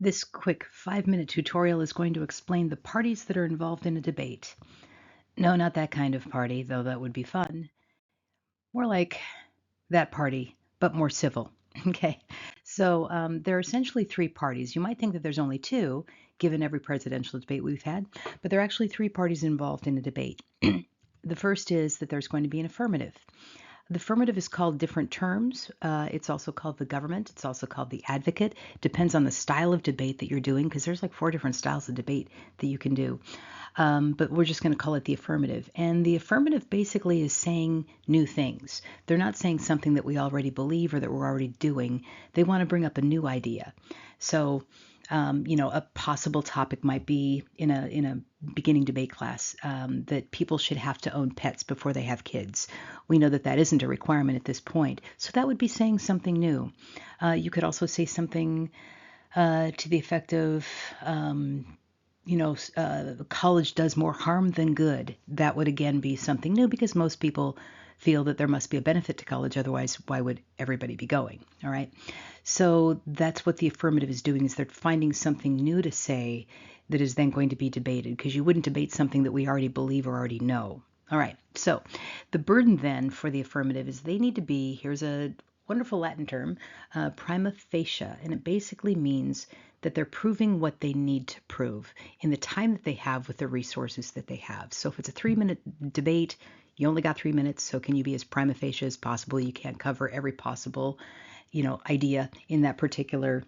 This quick 5-minute tutorial is going to explain the parties that are involved in a debate. No, not that kind of party, though that would be fun. More like that party, but more civil. Okay, so there are essentially three parties. You might think that there's only two, given every presidential debate we've had, but there are actually three parties involved in a debate. The first is that there's going to be an affirmative. The affirmative is called different terms. It's also called the government. It's also called the advocate. Depends on the style of debate that you're doing, because there's like 4 different styles of debate that you can do. But we're just going to call it the affirmative. And the affirmative basically is saying new things. They're not saying something that we already believe or that we're already doing. They want to bring up a new idea. So a possible topic might be in a beginning debate class that people should have to own pets before they have kids. We know that that isn't a requirement at this point, so that would be saying something new. You could also say something to the effect of, college does more harm than good. That would again be something new because most people feel that there must be a benefit to college. Otherwise, why would everybody be going? All right. So that's what the affirmative is doing, is they're finding something new to say that is then going to be debated, because you wouldn't debate something that we already believe or already know. All right. So the burden then for the affirmative is they need to be, here's a wonderful Latin term, prima facie, and it basically means that they're proving what they need to prove in the time that they have with the resources that they have. So if it's a 3-minute debate, you only got 3 minutes, so can you be as prima facie as possible? You can't cover every possible, idea in that particular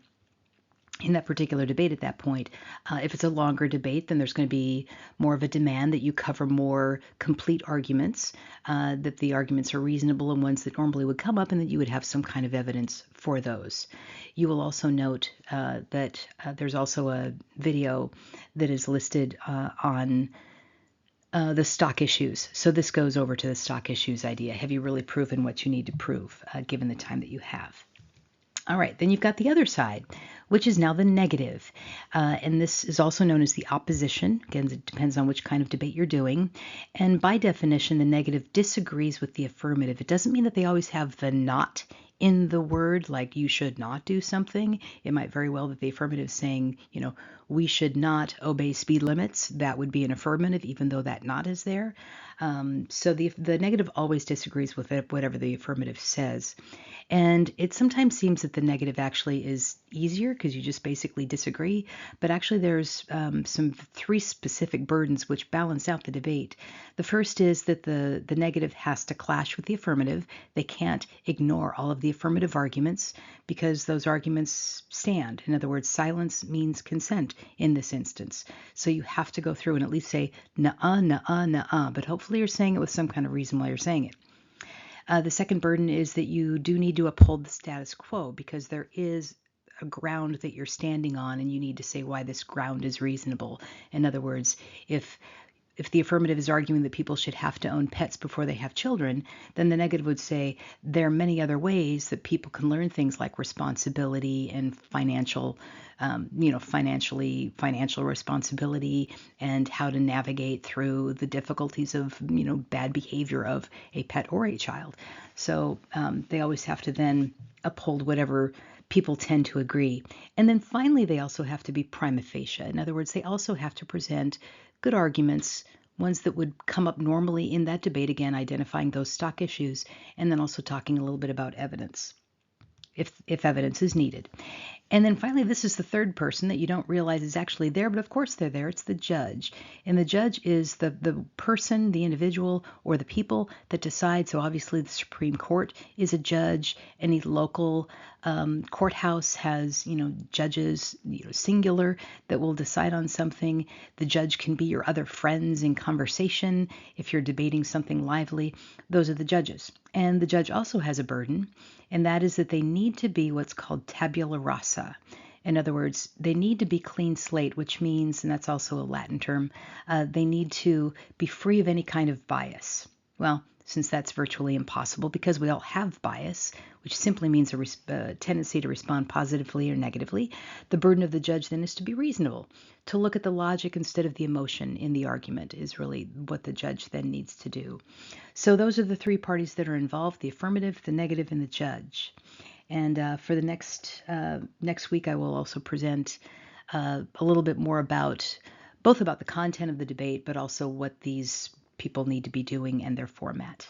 debate at that point. If it's a longer debate, then there's going to be more of a demand that you cover more complete arguments, that the arguments are reasonable and ones that normally would come up, and that you would have some kind of evidence for those. You will also note that there's also a video that is listed on the stock issues. So this goes over to the stock issues idea. Have you really proven what you need to prove given the time that you have? All right, then you've got the other side, which is now the negative. And this is also known as the opposition. Again, it depends on which kind of debate you're doing. And by definition, the negative disagrees with the affirmative. It doesn't mean that they always have the not in the word, like you should not do something. It might very well that the affirmative is saying, we should not obey speed limits. That would be an affirmative, even though that not is there. So the negative always disagrees with it, whatever the affirmative says. And it sometimes seems that the negative actually is easier because you just basically disagree. But actually, there's some 3 specific burdens which balance out the debate. The first is that the negative has to clash with the affirmative. They can't ignore all of the affirmative arguments because those arguments stand. In other words, silence means consent in this instance. So you have to go through and at least say, nuh-uh, nuh-uh, nuh-uh. But hopefully you're saying it with some kind of reason while you're saying it. The second burden is that you do need to uphold the status quo, because there is a ground that you're standing on, and you need to say why this ground is reasonable. In other words, if the affirmative is arguing that people should have to own pets before they have children, then the negative would say there are many other ways that people can learn things like responsibility and financial responsibility, and how to navigate through the difficulties of, bad behavior of a pet or a child. So they always have to then uphold whatever people tend to agree. And then finally, they also have to be prima facie. In other words, they also have to present good arguments, ones that would come up normally in that debate, again, identifying those stock issues, and then also talking a little bit about evidence, if evidence is needed. And then finally, this is the third person that you don't realize is actually there, but of course they're there. It's the judge. And the judge is the person, the individual, or the people that decide. So obviously the Supreme Court is a judge. Any local courthouse has, judges, singular, that will decide on something. The judge can be your other friends in conversation if you're debating something lively. Those are the judges. And the judge also has a burden, and that is that they need to be what's called tabula rasa. In other words, they need to be clean slate, which means, and that's also a Latin term, they need to be free of any kind of bias. Well, since that's virtually impossible because we all have bias, which simply means a tendency to respond positively or negatively, the burden of the judge then is to be reasonable, to look at the logic instead of the emotion in the argument is really what the judge then needs to do. So those are the 3 parties that are involved: the affirmative, the negative, and the judge. And for the next week, I will also present a little bit more about both about the content of the debate, but also what these people need to be doing and their format.